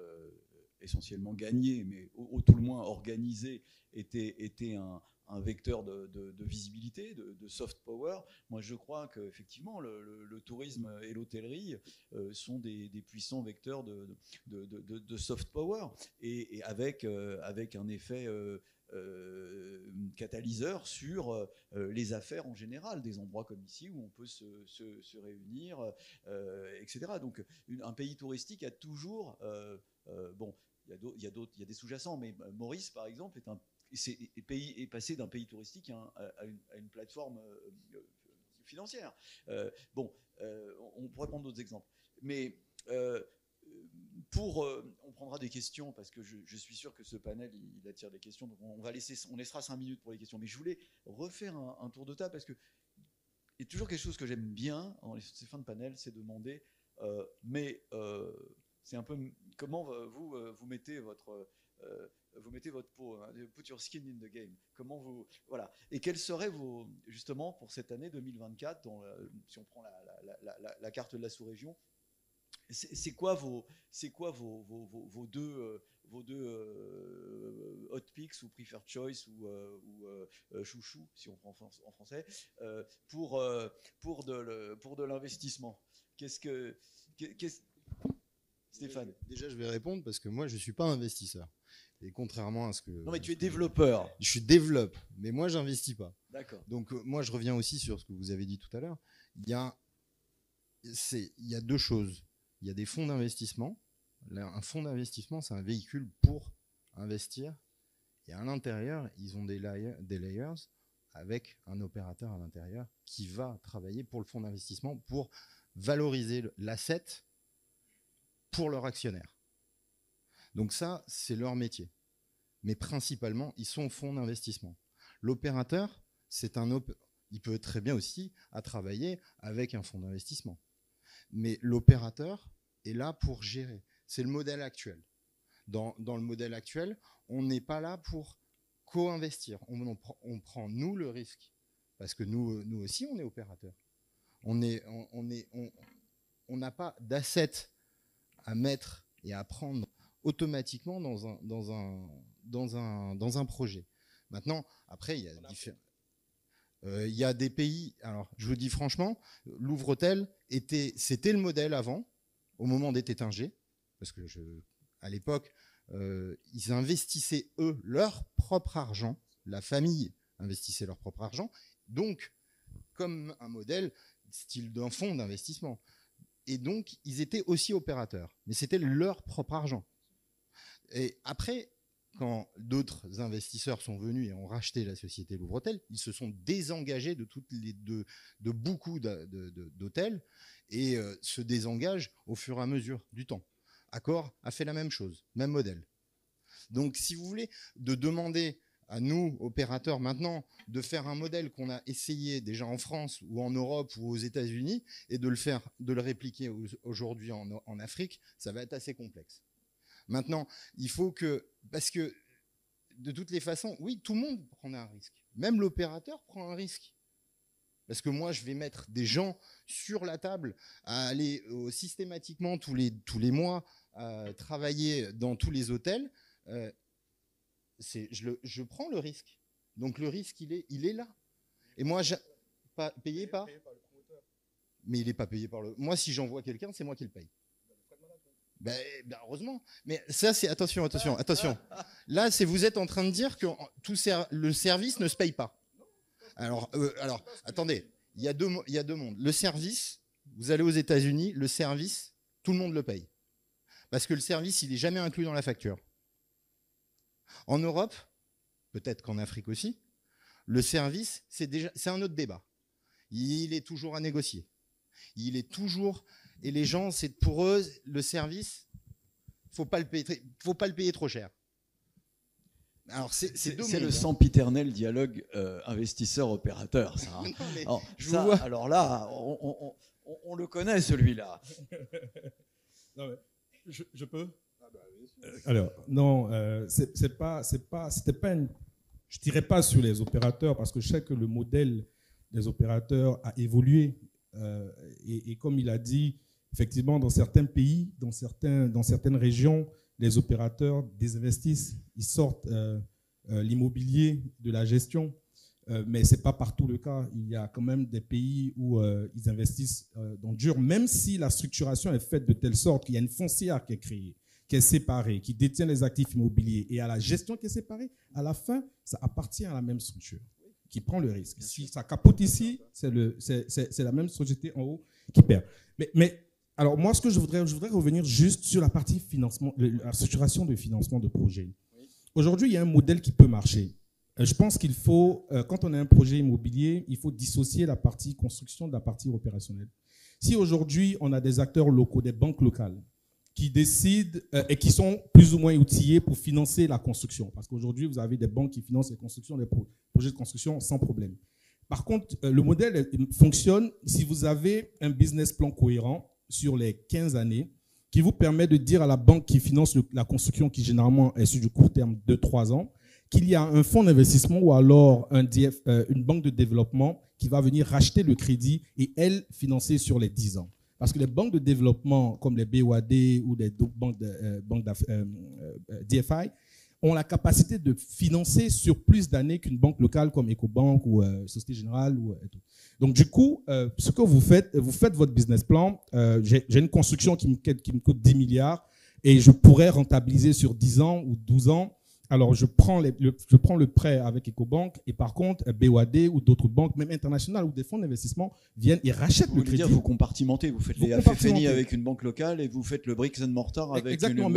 essentiellement gagnées, mais au tout le moins organisées, étaient un vecteur de visibilité, de soft power. Moi, je crois qu'effectivement, le tourisme et l'hôtellerie sont des puissants vecteurs de soft power, et avec un effet catalyseur sur les affaires en général, des endroits comme ici où on peut se réunir, etc. Donc, un pays touristique a toujours... bon, il y a des sous-jacents, mais Maurice, par exemple, est passé d'un pays touristique à une plateforme financière. On pourrait prendre d'autres exemples. Mais on prendra des questions, parce que je suis sûr que ce panel, il attire des questions. Donc on laissera 5 minutes pour les questions. Mais je voulais refaire un tour de table, parce que il y a toujours quelque chose que j'aime bien dans ces fins de panel, c'est demander, c'est un peu comment vous mettez votre peau, hein, put your skin in the game. Comment voilà. Et quels seraient justement pour cette année 2024, si on prend la carte de la sous-région, c'est quoi vos deux hot picks ou preferred choice ou chouchou, si on prend en français, pour de l'investissement? Stéphane. Déjà, je vais répondre parce que moi, je ne suis pas investisseur. Et contrairement à ce que... Non, mais tu es développeur. Je développe, mais moi, je n'investis pas. D'accord. Donc, moi, je reviens aussi sur ce que vous avez dit tout à l'heure. Il y a 2 choses. Il y a des fonds d'investissement. Un fonds d'investissement, c'est un véhicule pour investir. Et à l'intérieur, ils ont des layers avec un opérateur à l'intérieur qui va travailler pour le fonds d'investissement pour valoriser l'asset pour leurs actionnaires. Donc ça, c'est leur métier. Mais principalement, ils sont fonds d'investissement. L'opérateur, il peut très bien aussi à travailler avec un fonds d'investissement. Mais l'opérateur est là pour gérer. C'est le modèle actuel. Dans le modèle actuel, on n'est pas là pour co-investir. On prend, nous, le risque. Parce que nous aussi, on est opérateur. On n'a pas d'assets à mettre et à prendre automatiquement dans un projet. Maintenant, après, il y a des pays, alors je vous dis franchement, Louvre-Hôtel, c'était le modèle avant, au moment des Tétinger, parce que à l'époque, ils investissaient, eux, leur propre argent, la famille investissait leur propre argent, donc comme un modèle style d'un fonds d'investissement. Et donc, ils étaient aussi opérateurs, mais c'était leur propre argent. Et après, quand d'autres investisseurs sont venus et ont racheté la société Louvre-Hôtel, ils se sont désengagés de beaucoup d'hôtels et se désengagent au fur et à mesure du temps. Accor a fait la même chose, même modèle. Donc, si vous voulez, de demander à nous, opérateurs maintenant, de faire un modèle qu'on a essayé déjà en France ou en Europe ou aux États-Unis et de le répliquer aujourd'hui en Afrique, ça va être assez complexe. Maintenant, il faut que, parce que de toutes les façons, oui, tout le monde prend un risque. Même l'opérateur prend un risque. Parce que moi, je vais mettre des gens sur la table à aller systématiquement tous les mois travailler dans tous les hôtels. Je prends le risque. Donc le risque, il est là. Et moi, payé par. Mais il n'est pas payé par le. Moi, si j'envoie quelqu'un, c'est moi qui le paye. Ben, heureusement. Mais ça, c'est attention. Là, vous êtes en train de dire que le service ne se paye pas. Alors, attendez, il y a deux mondes. Le service, vous allez aux États-Unis, le service, tout le monde le paye. Parce que le service, il n'est jamais inclus dans la facture. En Europe, peut-être qu'en Afrique aussi, le service, c'est un autre débat. Il est toujours à négocier. Et les gens, pour eux, le service, faut pas le payer trop cher. Alors c'est le sempiternel dialogue investisseur-opérateur, ça. Hein. Non, alors là, on le connaît, celui-là. Non, mais je peux. Alors non, c'était pas je dirais pas sur les opérateurs parce que je sais que le modèle des opérateurs a évolué et comme il a dit, effectivement, dans certains pays, dans certaines régions, les opérateurs désinvestissent, ils sortent l'immobilier de la gestion, mais ce n'est pas partout le cas. Il y a quand même des pays où ils investissent dans le dur, même si la structuration est faite de telle sorte qu'il y a une foncière qui est créée, qui est séparée, qui détient les actifs immobiliers, et à la gestion qui est séparée, à la fin, ça appartient à la même structure qui prend le risque. Si ça capote ici, c'est la même société en haut qui perd. Mais alors, moi, ce que je voudrais revenir juste sur la partie financement, la structuration de financement de projet. Aujourd'hui, il y a un modèle qui peut marcher. Je pense qu'il faut, quand on a un projet immobilier, il faut dissocier la partie construction de la partie opérationnelle. Si aujourd'hui, on a des acteurs locaux, des banques locales, qui décident et qui sont plus ou moins outillés pour financer la construction, parce qu'aujourd'hui, vous avez des banques qui financent les constructions, les projets de construction sans problème. Par contre, le modèle fonctionne si vous avez un business plan cohérent sur les 15 années qui vous permet de dire à la banque qui finance la construction, qui généralement est sur du court terme, 2-3 ans, qu'il y a un fonds d'investissement ou alors une banque de développement qui va venir racheter le crédit et, elle, financer sur les 10 ans. Parce que les banques de développement comme les BOAD ou les banques DFI ont la capacité de financer sur plus d'années qu'une banque locale comme Ecobank ou Société Générale. Et tout. Donc, du coup, ce que vous faites votre business plan. J'ai une construction qui me coûte 10 milliards et je pourrais rentabiliser sur 10 ans ou 12 ans. Alors, je prends le prêt avec Ecobank et par contre, BOAD ou d'autres banques, même internationales ou des fonds d'investissement, viennent et rachètent le crédit. Vous compartimentez, vous faites les FFNI avec une banque locale et vous faites le bricks and mortar avec exactement,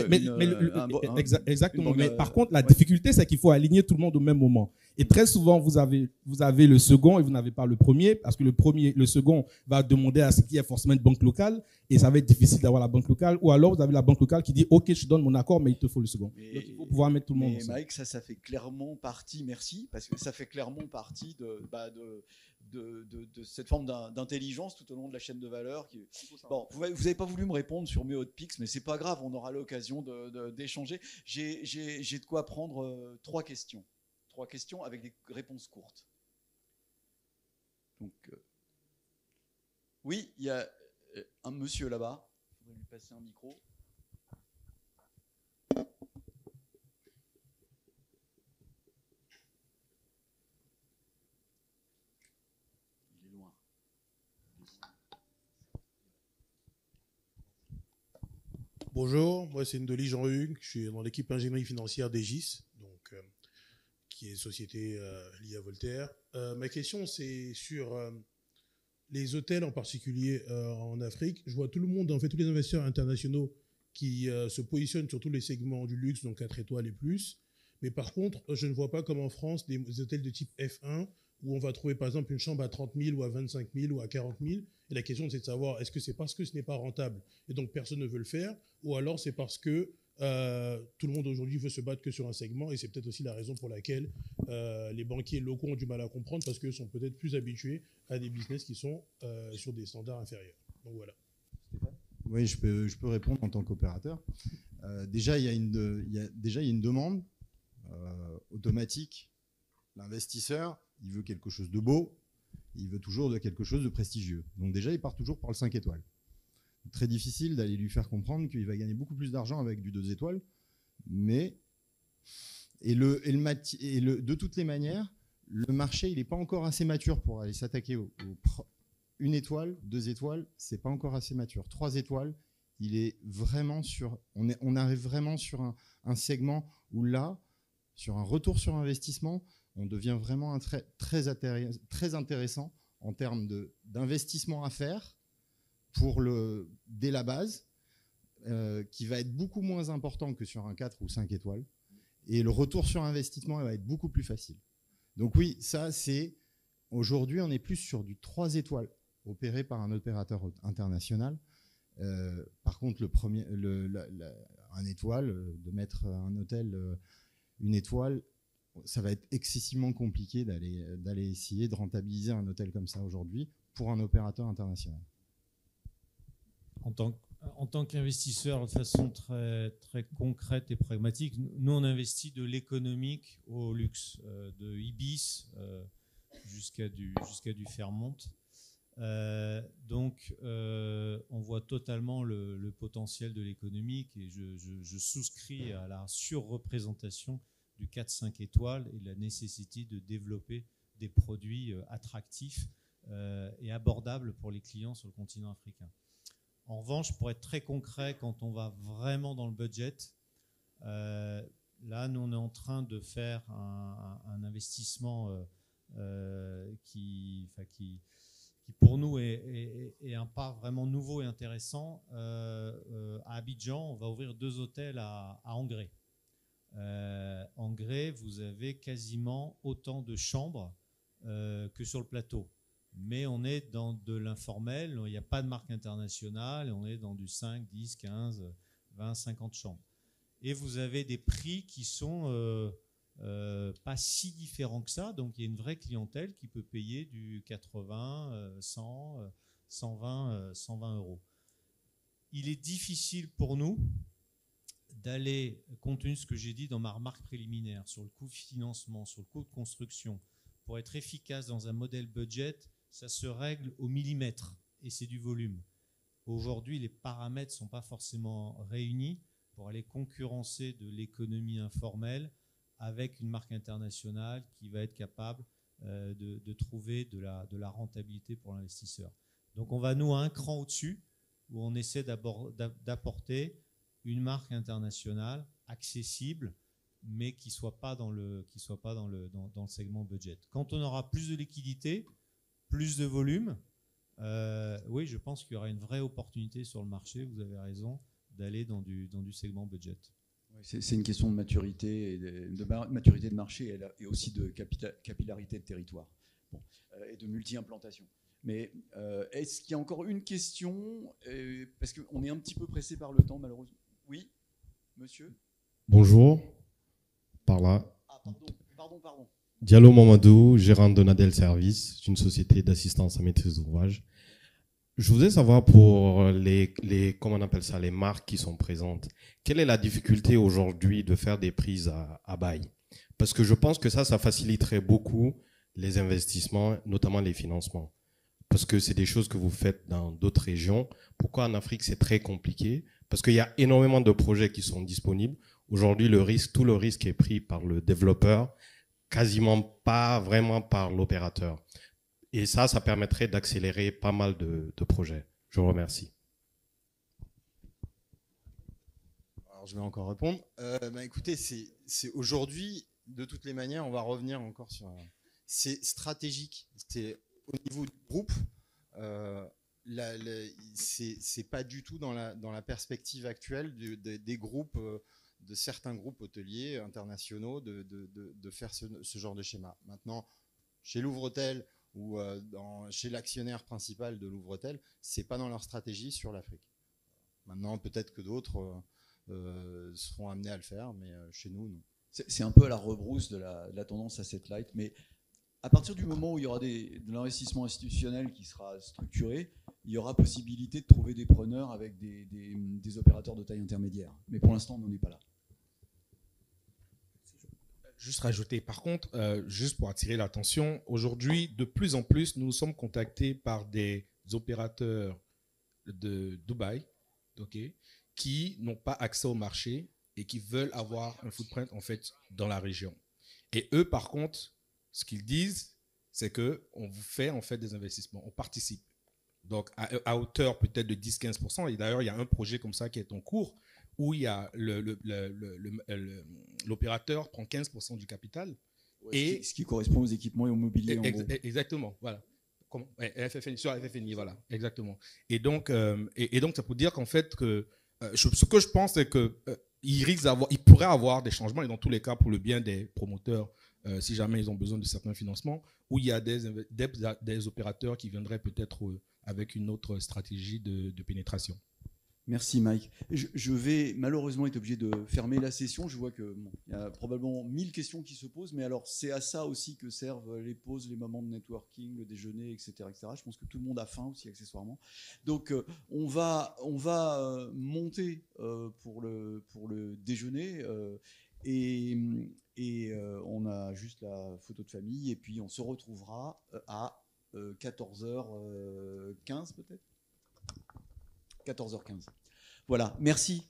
mais par contre, la difficulté, c'est qu'il faut aligner tout le monde au même moment. Et très souvent, vous avez le second et vous n'avez pas le premier, parce que le second va demander à ce qu'il y ait forcément une banque locale et ça va être difficile d'avoir la banque locale. Ou alors, vous avez la banque locale qui dit « Ok, je donne mon accord, mais il te faut le second ». Donc, il faut pouvoir mettre tout le monde ensemble. Mike, ça fait clairement partie, merci, parce que ça fait clairement partie de cette forme d'intelligence tout au long de la chaîne de valeur. Bon, vous n'avez pas voulu me répondre sur mes hot-picks, mais c'est pas grave, on aura l'occasion d'échanger. J'ai de quoi prendre 3 questions. 3 questions avec des réponses courtes. Donc, oui, il y a un monsieur là-bas. Je vais lui passer un micro. Il est loin. Bonjour, moi c'est Ndoli Jean-Hugues, je suis dans l'équipe ingénierie financière d'Egis, donc qui est société liée à Voltaire. Ma question, c'est sur les hôtels, en particulier en Afrique. Je vois tout le monde, en fait, tous les investisseurs internationaux qui se positionnent sur tous les segments du luxe, donc 4 étoiles et plus. Mais par contre, je ne vois pas comme en France des hôtels de type F1 où on va trouver, par exemple, une chambre à 30 000 ou à 25 000 ou à 40 000. Et la question, c'est de savoir, est-ce que c'est parce que ce n'est pas rentable et donc personne ne veut le faire, ou alors c'est parce que tout le monde aujourd'hui veut se battre que sur un segment, et c'est peut-être aussi la raison pour laquelle les banquiers locaux ont du mal à comprendre, parce qu'ils sont peut-être plus habitués à des business qui sont sur des standards inférieurs. Donc voilà. Oui, je peux répondre en tant qu'opérateur. Déjà, il y a une demande automatique. L'investisseur, il veut quelque chose de beau, il veut toujours quelque chose de prestigieux. Donc déjà, il part toujours par le 5 étoiles. Très difficile d'aller lui faire comprendre qu'il va gagner beaucoup plus d'argent avec du 2 étoiles, mais de toutes les manières, le marché il n'est pas encore assez mature pour aller s'attaquer au 1 étoile, 2 étoiles, c'est pas encore assez mature. 3 étoiles, il est vraiment on arrive vraiment sur un segment où là, sur un retour sur investissement, on devient vraiment très intéressant en termes d'investissement à faire dès la base, qui va être beaucoup moins important que sur un 4 ou 5 étoiles. Et le retour sur investissement va être beaucoup plus facile. Donc oui, ça c'est... Aujourd'hui, on est plus sur du 3 étoiles opéré par un opérateur international. Par contre, un étoile, de mettre un hôtel 1 étoile, ça va être excessivement compliqué d'aller essayer de rentabiliser un hôtel comme ça aujourd'hui pour un opérateur international. En tant qu'investisseur, de façon très, très concrète et pragmatique, nous on investit de l'économique au luxe, de Ibis jusqu'à du Fairmont. Donc on voit totalement le potentiel de l'économique, et je souscris à la surreprésentation du 4-5 étoiles et la nécessité de développer des produits attractifs et abordables pour les clients sur le continent africain. En revanche, pour être très concret, quand on va vraiment dans le budget, là, nous, on est en train de faire un investissement qui pour nous, est un pas vraiment nouveau et intéressant. À Abidjan, on va ouvrir 2 hôtels à Angré. Angré, vous avez quasiment autant de chambres que sur le plateau. Mais on est dans de l'informel, il n'y a pas de marque internationale, et on est dans du 5, 10, 15, 20, 50 chambres. Et vous avez des prix qui sont pas si différents que ça, donc il y a une vraie clientèle qui peut payer du 80, 100, 120 euros. Il est difficile pour nous d'aller, compte tenu de ce que j'ai dit dans ma remarque préliminaire, sur le coût de financement, sur le coût de construction, pour être efficace dans un modèle budget, ça se règle au millimètre et c'est du volume. Aujourd'hui, les paramètres ne sont pas forcément réunis pour aller concurrencer de l'économie informelle avec une marque internationale qui va être capable de trouver de la rentabilité pour l'investisseur. Donc on va nous à un cran au-dessus, où on essaie d'apporter une marque internationale accessible, mais qui ne soit pas dans le segment budget. Quand on aura plus de liquidité, plus de volume, oui, je pense qu'il y aura une vraie opportunité sur le marché, vous avez raison, d'aller dans du segment budget. C'est une question de maturité, maturité de marché et aussi de capillarité de territoire, et de multi-implantation. Mais est-ce qu'il y a encore une question, parce qu'on est un petit peu pressé par le temps, malheureusement. Oui, monsieur. Bonjour. Par là. Ah, pardon. Diallo Mamadou, gérant de Nadel Service, une société d'assistance à maîtrise d'ouvrage. Je voudrais savoir pour comment on appelle ça, les marques qui sont présentes, quelle est la difficulté aujourd'hui de faire des prises à bail? Parce que je pense que ça faciliterait beaucoup les investissements, notamment les financements. Parce que c'est des choses que vous faites dans d'autres régions. Pourquoi en Afrique c'est très compliqué? Parce qu'il y a énormément de projets qui sont disponibles. Aujourd'hui, tout le risque est pris par le développeur, quasiment pas vraiment par l'opérateur. Et ça permettrait d'accélérer pas mal de projets. Je vous remercie. Alors, je vais encore répondre. Écoutez, c'est aujourd'hui, de toutes les manières, on va revenir encore sur... C'est stratégique. C'est au niveau du groupe. C'est pas du tout dans la perspective actuelle des groupes, de certains groupes hôteliers internationaux de faire ce genre de schéma. Maintenant, chez Louvre-Hôtel ou chez l'actionnaire principal de Louvre-Hôtel, c'est pas dans leur stratégie sur l'Afrique. Maintenant, peut-être que d'autres seront amenés à le faire, mais chez nous, non. C'est un peu à la rebrousse de la tendance asset light, mais à partir du moment où il y aura de l'investissement institutionnel qui sera structuré, il y aura possibilité de trouver des preneurs avec des opérateurs de taille intermédiaire. Mais pour l'instant, on n'en est pas là. Juste rajouter, par contre, juste pour attirer l'attention, aujourd'hui, de plus en plus, nous sommes contactés par des opérateurs de Dubaï, qui n'ont pas accès au marché et qui veulent avoir un footprint en fait dans la région. Et eux, par contre, ce qu'ils disent, c'est qu'on vous fait en fait des investissements, on participe. Donc, à hauteur peut-être de 10-15%. Et d'ailleurs, il y a un projet comme ça qui est en cours où il y a l'opérateur prend 15% du capital. Ouais, et ce qui correspond aux équipements immobiliers. Exactement, voilà. FFNI, sur FFNI, voilà, exactement. Et donc, ça peut dire qu'en fait, ce que je pense, c'est qu'il pourrait avoir des changements, et dans tous les cas, pour le bien des promoteurs, si jamais ils ont besoin de certains financements, où il y a des opérateurs qui viendraient peut-être avec une autre stratégie de pénétration. Merci Mike. Je vais malheureusement être obligé de fermer la session. Je vois qu'il y a probablement 1000 questions qui se posent, mais alors c'est à ça aussi que servent les pauses, les moments de networking, le déjeuner, etc., etc. Je pense que tout le monde a faim aussi accessoirement. Donc on va monter pour le déjeuner et on a juste la photo de famille et puis on se retrouvera à 14h15 peut-être 14h15. Voilà, merci.